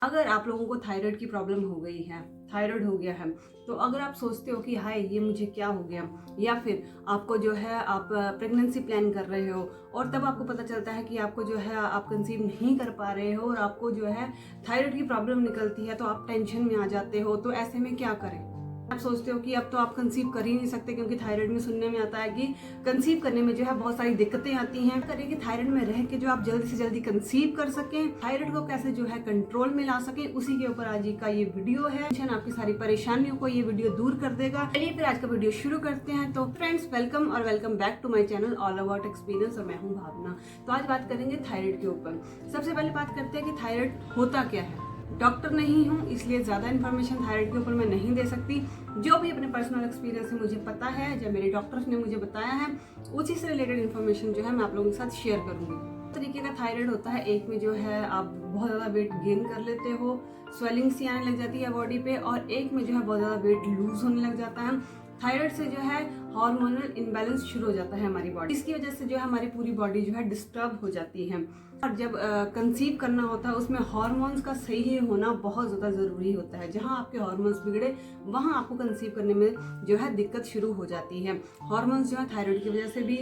अगर आप लोगों को थायराइड की प्रॉब्लम हो गई है, थायराइड हो गया है, तो अगर आप सोचते हो कि हाय ये मुझे क्या हो गया, या फिर आपको जो है आप प्रेगनेंसी प्लान कर रहे हो और तब आपको पता चलता है कि आपको जो है आप कंसीव नहीं कर पा रहे हो और आपको जो है थायराइड की प्रॉब्लम निकलती है, तो आप टेंशन में आ जाते हो। तो ऐसे में क्या करें? आप सोचते हो कि अब तो आप कंसीव कर ही नहीं सकते, क्योंकि थायराइड में सुनने में आता है कि कंसीव करने में जो है बहुत सारी दिक्कतें आती हैं। करें कि थायराइड में रह के जो आप जल्दी से जल्दी कंसीव कर सकें, थायराइड को कैसे जो है कंट्रोल में ला सकें, उसी के ऊपर आज का ये वीडियो है। आपकी सारी परेशानियों को ये वीडियो दूर कर देगा। चलिए फिर आज का वीडियो शुरू करते हैं। तो फ्रेंड्स, वेलकम और welcome back to my channel all about experience, और मैं हूँ भावना। तो आज बात करेंगे थायराइड के ऊपर। सबसे पहले बात करते हैं कि थायराइड होता क्या है। डॉक्टर नहीं हूँ, इसलिए ज़्यादा इन्फॉर्मेशन थायराइड के ऊपर मैं नहीं दे सकती। जो भी अपने पर्सनल एक्सपीरियंस से मुझे पता है, जब मेरे डॉक्टर्स ने मुझे बताया है, उसी से रिलेटेड इन्फॉर्मेशन जो है मैं आप लोगों के साथ शेयर करूंगी। तरीके का थायराइड होता है। एक में जो है आप बहुत ज़्यादा वेट गेन कर लेते हो, स्वेलिंग सी आने लग जाती है बॉडी पे, और एक में जो है बहुत ज़्यादा वेट लूज होने लग जाता है। थायराइड से जो है हार्मोनल इम्बैलेंस शुरू हो जाता है हमारी बॉडी। इसकी वजह से जो है हमारी पूरी बॉडी जो है डिस्टर्ब हो जाती है। और जब कंसीव करना होता है, उसमें हार्मोन्स का सही होना बहुत ज़्यादा ज़रूरी होता है। जहाँ आपके हार्मोन्स बिगड़े, वहाँ आपको कंसीव करने में जो है दिक्कत शुरू हो जाती है। हार्मोन्स जो है थायराइड की वजह से भी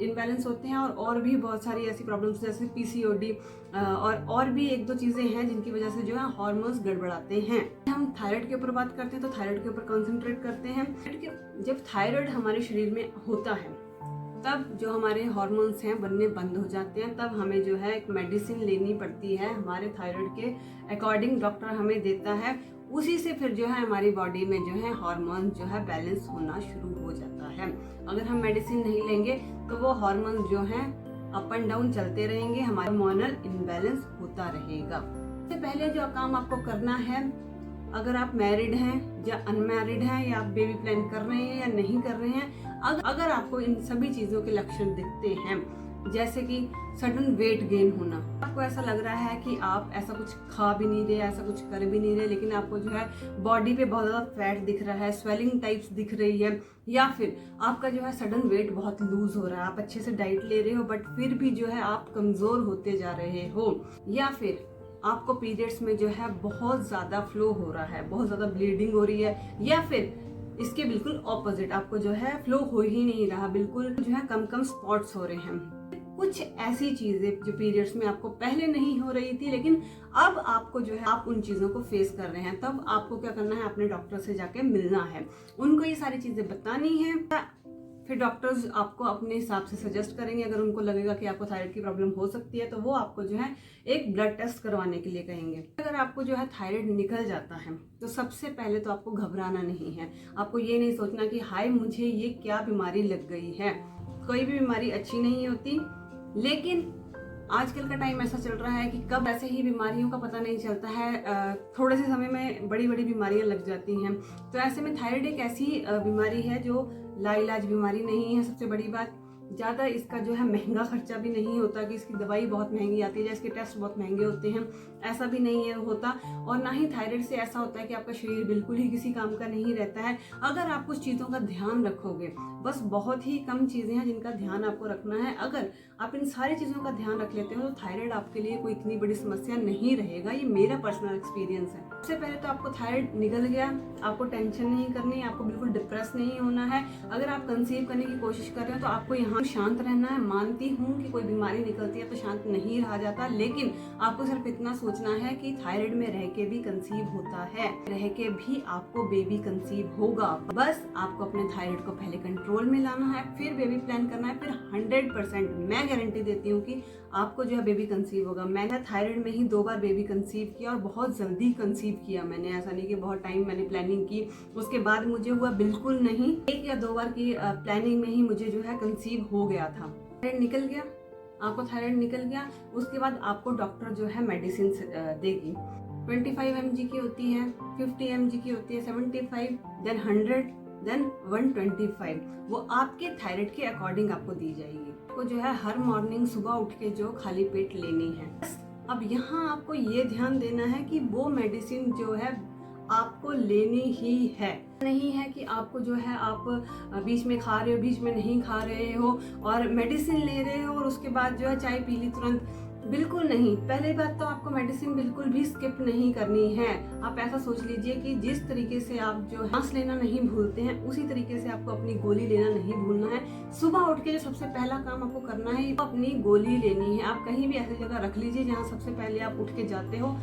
इनबैलेंस होते हैं, और भी बहुत सारी ऐसी प्रॉब्लम्स जैसे पीसीओडी और भी एक दो चीज़ें हैं जिनकी वजह से जो है हार्मोन्स गड़बड़ाते हैं। हम थायराइड के ऊपर बात करते हैं, तो थायराइड के ऊपर कॉन्सेंट्रेट करते हैं। जब थायराइड हमारे शरीर में होता है, तब जो हमारे हार्मोन्स हैं बनने बंद हो जाते हैं। तब हमें जो है एक मेडिसिन लेनी पड़ती है, हमारे थायराइड के अकॉर्डिंग डॉक्टर हमें देता है। उसी से फिर जो है हमारी बॉडी में जो है हार्मोन जो है बैलेंस होना शुरू हो जाता है। अगर हम मेडिसिन नहीं लेंगे तो वो हार्मोन जो है अप एंड डाउन चलते रहेंगे, हमारा हार्मोनल इम्बैलेंस होता रहेगा। सबसे पहले जो काम आपको करना है, अगर आप मैरिड हैं या अनमैरिड हैं, या आप बेबी प्लान कर रहे हैं या नहीं कर रहे हैं, अगर आपको इन सभी चीज़ों के लक्षण दिखते हैं, जैसे कि सडन वेट गेन होना, आपको ऐसा लग रहा है कि आप ऐसा कुछ खा भी नहीं रहे, ऐसा कुछ कर भी नहीं रहे, लेकिन आपको जो है बॉडी पे बहुत ज़्यादा फैट दिख रहा है, स्वेलिंग टाइप्स दिख रही है, या फिर आपका जो है सडन वेट बहुत लूज हो रहा है, आप अच्छे से डाइट ले रहे हो बट फिर भी जो है आप कमज़ोर होते जा रहे हो, या फिर आपको पीरियड्स में जो है बहुत ज़्यादा फ्लो हो रहा है, बहुत ज़्यादा ब्लीडिंग हो रही है, या फिर इसके बिल्कुल ऑपोजिट आपको जो है फ्लो हो ही नहीं रहा, बिल्कुल जो है कम कम स्पॉट्स हो रहे हैं। कुछ ऐसी चीजें जो पीरियड्स में आपको पहले नहीं हो रही थी, लेकिन अब आपको जो है आप उन चीजों को फेस कर रहे हैं, तब आपको क्या करना है, अपने डॉक्टर से जाके मिलना है, उनको ये सारी चीजें बतानी है। फिर डॉक्टर्स आपको अपने हिसाब से सजेस्ट करेंगे। अगर उनको लगेगा कि आपको थायराइड की प्रॉब्लम हो सकती है, तो वो आपको जो है एक ब्लड टेस्ट करवाने के लिए कहेंगे। अगर आपको जो है थायराइड निकल जाता है, तो सबसे पहले तो आपको घबराना नहीं है। आपको ये नहीं सोचना कि हाय मुझे ये क्या बीमारी लग गई है। कोई भी बीमारी अच्छी नहीं होती, लेकिन आजकल का टाइम ऐसा चल रहा है कि कब ऐसे ही बीमारियों का पता नहीं चलता है, थोड़े से समय में बड़ी बड़ी बीमारियां लग जाती हैं। तो ऐसे में थायराइड एक ऐसी बीमारी है जो लाइलाज बीमारी नहीं है। सबसे बड़ी बात, ज़्यादा इसका जो है महंगा खर्चा भी नहीं होता कि इसकी दवाई बहुत महंगी आती है या इसके टेस्ट बहुत महंगे होते हैं, ऐसा भी नहीं है होता। और ना ही थायराइड से ऐसा होता है कि आपका शरीर बिल्कुल ही किसी काम का नहीं रहता है। अगर आप कुछ चीज़ों का ध्यान रखोगे, बस बहुत ही कम चीज़ें हैं जिनका ध्यान आपको रखना है, अगर आप इन सारी चीज़ों का ध्यान रख लेते हो तो थायराइड आपके लिए कोई इतनी बड़ी समस्या नहीं रहेगा। ये मेरा पर्सनल एक्सपीरियंस है। सबसे पहले तो आपको थायराइड निकल गया, आपको टेंशन नहीं करनी, आपको बिल्कुल डिप्रेस नहीं होना है। अगर आप कंसीव करने की कोशिश कर रहे हो तो आपको यहाँ शांत रहना है। मानती हूँ कि कोई बीमारी निकलती है तो शांत नहीं रहा जाता, लेकिन आपको सिर्फ इतना सोचना है कि थायराइड में रह के भी कंसीव होता है, रह के भी आपको बेबी कंसीव होगा। बस आपको अपने थायराइड को पहले कंट्रोल में लाना है, फिर बेबी प्लान करना है, फिर 100% मैं गारंटी देती हूँ कि आपको जो है बेबी कंसीव होगा। मैंने थायराइड में ही 2 बार बेबी कंसीव किया, और बहुत जल्दी कंसीव किया मैंने। ऐसा नहीं कि बहुत टाइम मैंने प्लानिंग की उसके बाद मुझे हुआ, बिल्कुल नहीं। 1 या 2 बार की प्लानिंग में ही मुझे जो है कंसीव हो गया था। थायराइड निकल गया, आपको थायराइड निकल गया, उसके बाद आपको डॉक्टर जो है मेडिसिन देगी। 25 mg की होती है, 50 mg की होती है, 75, देन 100, देन 125। वो आपके थायराइड के अकॉर्डिंग आपको दी जाएगी। आपको जो है हर मॉर्निंग सुबह उठ के जो खाली पेट लेनी है। अब यहाँ आपको ये ध्यान देना है कि वो मेडिसिन जो है आपको लेनी ही है, नहीं है कि आपको जो है आप बीच में खा रहे हो, बीच में नहीं खा रहे हो, और मेडिसिन ले रहे हो और उसके बाद जो है चाय पी ली तुरंत। बिल्कुल नहीं। पहली बात तो आपको मेडिसिन बिल्कुल भी स्किप नहीं करनी है। आप ऐसा सोच लीजिए कि जिस तरीके से आप जो सांस लेना नहीं भूलते हैं, उसी तरीके से आपको अपनी गोली लेना नहीं भूलना है। सुबह उठ के जो सबसे पहला काम आपको करना है, वो अपनी गोली लेनी है। आप कहीं भी ऐसी जगह रख लीजिए जहाँ सबसे पहले आप उठ के जाते हो।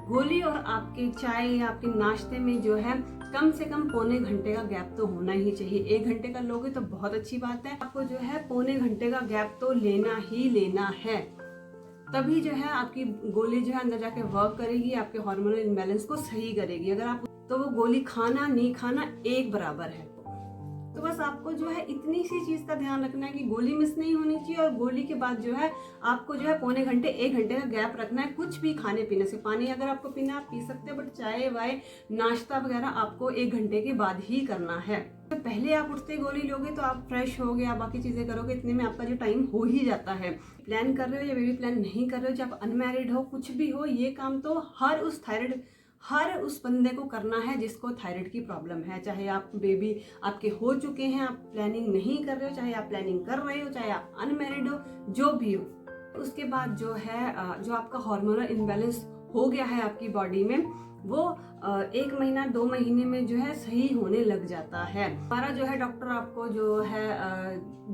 गोली और आपके चाय या आपके नाश्ते में जो है कम से कम पौने घंटे का गैप तो होना ही चाहिए। 1 घंटे का लोगे तो बहुत अच्छी बात है। आपको जो है पौने घंटे का गैप तो लेना ही लेना है। तभी जो है आपकी गोली जो है अंदर जाके वर्क करेगी, आपके हार्मोनल इम्बैलेंस को सही करेगी। अगर आप तो वो गोली खाना नहीं खाना एक बराबर है। तो बस आपको जो है इतनी सी चीज का ध्यान रखना है कि गोली मिस नहीं होनी चाहिए, और गोली के बाद जो है आपको जो है पौने घंटे 1 घंटे का गैप रखना है कुछ भी खाने पीने से। पानी अगर आपको पीना आप पी सकते हो, बट चाय वाय नाश्ता वगैरह आपको 1 घंटे के बाद ही करना है। तो पहले आप उठते गोली लोगे तो आप फ्रेश हो गए, आप बाकी चीजें करोगे, इतने में आपका जो टाइम हो ही जाता है। प्लान कर रहे हो या बेबी प्लान नहीं कर रहे हो, जब अनमैरिड हो, कुछ भी हो, ये काम तो हर उस बंदे को करना है जिसको थायराइड की प्रॉब्लम है। चाहे आप बेबी आपके हो चुके हैं, आप प्लानिंग नहीं कर रहे हो, चाहे आप प्लानिंग कर रहे हो, चाहे आप अनमैरिड हो, जो भी हो। उसके बाद जो है जो आपका हार्मोनल इम्बैलेंस हो गया है आपकी बॉडी में, वो 1 महीना 2 महीने में जो है सही होने लग जाता है। हमारा जो है डॉक्टर आपको जो है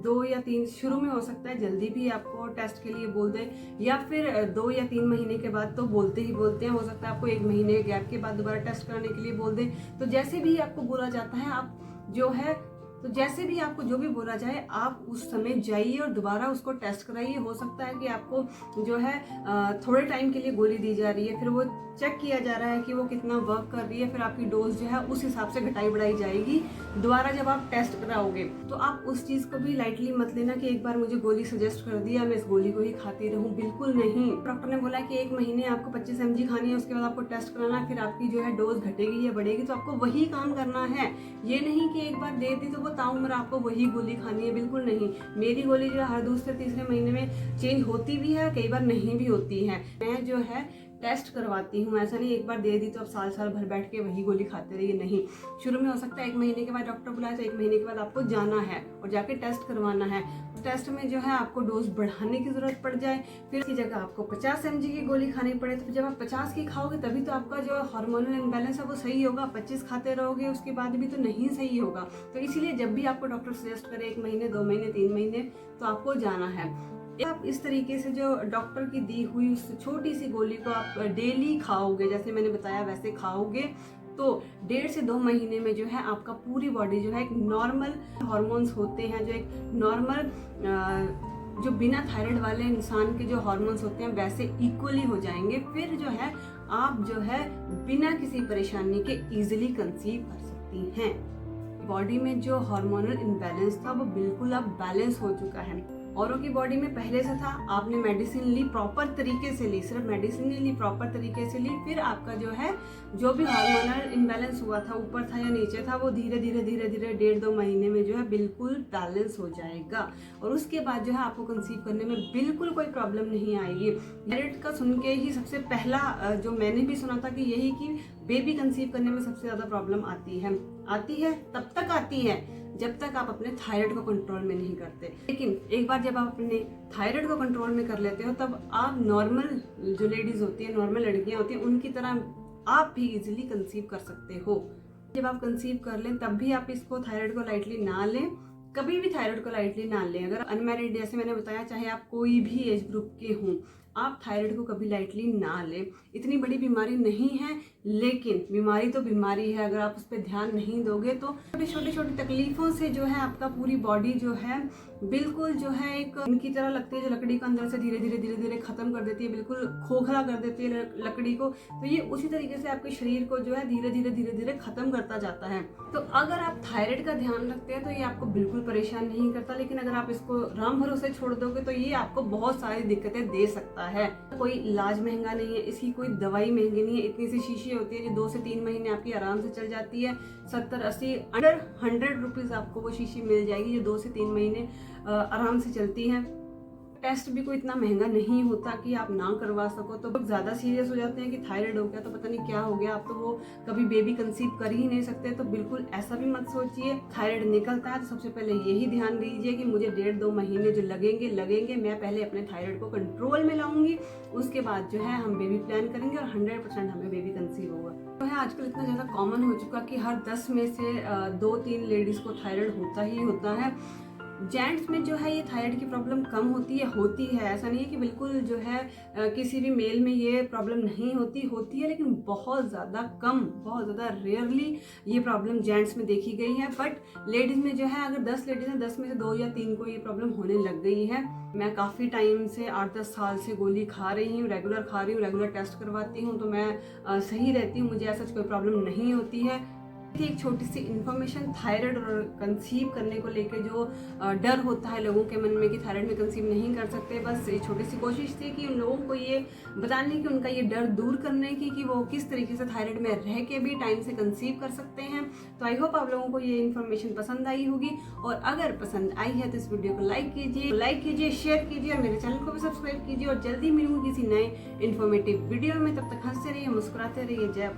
2 या 3 शुरू में हो सकता है जल्दी भी आपको टेस्ट के लिए बोल दे, या फिर 2 या 3 महीने के बाद तो बोलते ही बोलते हैं। हो सकता है आपको 1 महीने गैप के बाद दोबारा टेस्ट कराने के लिए बोल दे। तो जैसे भी आपको बोला जाता है, आप जो है तो जैसे भी आपको जो भी बोला जाए आप उस समय जाइए और दोबारा उसको टेस्ट कराइए। हो सकता है कि आपको जो है थोड़े टाइम के लिए गोली दी जा रही है, फिर वो चेक किया जा रहा है कि वो कितना वर्क कर रही है, फिर आपकी डोज जो है उस हिसाब से घटाई बढ़ाई जाएगी दोबारा जब आप टेस्ट कराओगे। तो आप उस चीज को भी लाइटली मत लेना कि एक बार मुझे गोली सजेस्ट कर दिया मैं इस गोली को ही खाती रहूं, बिल्कुल नहीं। डॉक्टर ने बोला कि 1 महीने आपको 25 mg खानी है, उसके बाद आपको टेस्ट कराना है, फिर आपकी जो है डोज घटेगी या बढ़ेगी, तो आपको वही काम करना है। ये नहीं कि एक बार दे दी तो वो ताउम्र आपको वही गोली खानी है, बिल्कुल नहीं। मेरी गोली जो है हर दूसरे तीसरे महीने में चेंज होती भी है, कई बार नहीं भी होती है। मैं जो है टेस्ट करवाती हूँ, ऐसा नहीं एक बार दे दी तो अब साल भर बैठ के वही गोली खाते रहिए, नहीं। शुरू में हो सकता है 1 महीने के बाद डॉक्टर बुलाए तो 1 महीने के बाद आपको जाना है और जाके टेस्ट करवाना है। टेस्ट में जो है आपको डोज बढ़ाने की जरूरत पड़ जाए, फिर इसकी जगह आपको 50 mg की गोली खानी पड़े, तो जब आप 50 की खाओगे तभी तो आपका जो हार्मोनल इम्बैलेंस है वो सही होगा। 25 खाते रहोगे उसके बाद भी तो नहीं सही होगा। तो इसीलिए जब भी आपको डॉक्टर सजेस्ट करे 1 महीने 2 महीने 3 महीने तो आपको जाना है। आप इस तरीके से जो डॉक्टर की दी हुई उस छोटी सी गोली को आप डेली खाओगे, जैसे मैंने बताया वैसे खाओगे, तो 1.5 से 2 महीने में जो है आपका पूरी बॉडी जो है एक नॉर्मल हार्मोन्स होते हैं, जो एक नॉर्मल जो बिना थायराइड वाले इंसान के जो हार्मोन्स होते हैं वैसे इक्वली हो जाएंगे। फिर जो है आप जो है बिना किसी परेशानी के इजीली कंसीव कर सकती हैं। बॉडी में जो हार्मोनल इम्बैलेंस था वो बिल्कुल अब बैलेंस हो चुका है। औरों की बॉडी में पहले से था, आपने मेडिसिन ली प्रॉपर तरीके से ली, सिर्फ मेडिसिन नहीं ली, प्रॉपर तरीके से ली, फिर आपका जो है जो भी हार्मोनल इम्बैलेंस हुआ था, ऊपर था या नीचे था, वो धीरे धीरे 1.5-2 महीने में जो है बिल्कुल बैलेंस हो जाएगा। और उसके बाद जो है आपको कंसीव करने में बिल्कुल कोई प्रॉब्लम नहीं आएगी। थायराइड का सुन के ही सबसे पहला जो मैंने भी सुना था कि यही कि बेबी कंसीव करने में सबसे ज्यादा प्रॉब्लम आती है तब तक आती है जब तक आप अपने थायराइड को कंट्रोल में नहीं करते। लेकिन एक बार जब आप अपने थायराइड को कंट्रोल में कर लेते हो, तब आप नॉर्मल जो लेडीज होती है, नॉर्मल लड़कियां होती हैं, उनकी तरह आप भी इजीली कंसीव कर सकते हो। जब आप कंसीव कर लें तब भी आप इसको थायराइड को लाइटली ना लें, कभी भी थायराइड को लाइटली ना लें। अगर अनमैरिड, जैसे मैंने बताया, चाहे आप कोई भी एज ग्रुप के हों, आप थायराइड को कभी लाइटली ना लें। इतनी बड़ी बीमारी नहीं है, लेकिन बीमारी तो बीमारी है। अगर आप उस पर ध्यान नहीं दोगे तो छोटी छोटी तकलीफों से जो है आपका पूरी बॉडी जो है बिल्कुल जो है एक उनकी तरह लगती है, जो लकड़ी को अंदर से धीरे धीरे खत्म कर देती है, बिल्कुल खोखला कर देती है लकड़ी को। तो ये उसी तरीके से आपके शरीर को जो है धीरे धीरे खत्म करता जाता है। तो अगर आप थायराइड का ध्यान रखते हैं तो ये आपको बिल्कुल परेशान नहीं करता, लेकिन अगर आप इसको राम भरोसे छोड़ दोगे तो ये आपको बहुत सारी दिक्कतें दे सकता है। कोई इलाज महंगा नहीं है, इसकी कोई दवाई महंगी नहीं है। इतनी सी शीशी होती है जो 2 से 3 महीने आपकी आराम से चल जाती है। 70-80 अंडर 100 रुपीज आपको वो शीशी मिल जाएगी जो 2 से 3 महीने आराम से चलती है। टेस्ट भी कोई इतना महंगा नहीं होता कि आप ना करवा सको। तो लोग ज़्यादा सीरियस हो जाते हैं कि थायराइड हो गया तो पता नहीं क्या हो गया, आप तो वो कभी बेबी कंसीव कर ही नहीं सकते। तो बिल्कुल ऐसा भी मत सोचिए। थायराइड निकलता है तो सबसे पहले यही ध्यान दीजिए कि मुझे 1.5-2 महीने जो लगेंगे मैं पहले अपने थायराइड को कंट्रोल में लाऊंगी, उसके बाद जो है हम बेबी प्लान करेंगे और 100% हमें बेबी कंसीव होगा। तो है आजकल इतना ज़्यादा कॉमन हो चुका कि हर 10 में से 2-3 लेडीज़ को थायराइड होता ही होता है। जेंट्स में जो है ये थायराइड की प्रॉब्लम कम होती है, ऐसा नहीं है कि बिल्कुल जो है किसी भी मेल में ये प्रॉब्लम नहीं होती है, लेकिन बहुत ज़्यादा कम, बहुत ज़्यादा रेयरली ये प्रॉब्लम जेंट्स में देखी गई है। बट लेडीज़ में जो है अगर 10 लेडीज़ हैं 10 में से 2 या 3 को ये प्रॉब्लम होने लग गई है। मैं काफ़ी टाइम से 8-10 साल से गोली खा रही हूँ, रेगुलर खा रही हूँ, रेगुलर टेस्ट करवाती हूँ, तो मैं सही रहती हूँ, मुझे ऐसा कोई प्रॉब्लम नहीं होती है। एक छोटी सी इन्फॉर्मेशन थायराइड और कंसीव करने को लेके जो डर होता है लोगों के मन में कि थायराइड में कंसीव नहीं कर सकते, बस ये छोटी सी कोशिश थी कि उन लोगों को ये बताने की, उनका ये डर दूर करने की कि वो किस तरीके से थायराइड में रह के भी टाइम से कंसीव कर सकते हैं। तो आई होप आप लोगों को ये इन्फॉर्मेशन पसंद आई होगी, और अगर पसंद आई है तो इस वीडियो को लाइक कीजिए, शेयर कीजिए और मेरे चैनल को भी सब्सक्राइब कीजिए। और जल्दी मिलूंगी किसी नए इन्फॉर्मेटिव वीडियो में, तब तक हंसते रहिए, मुस्कुराते रहिए। जय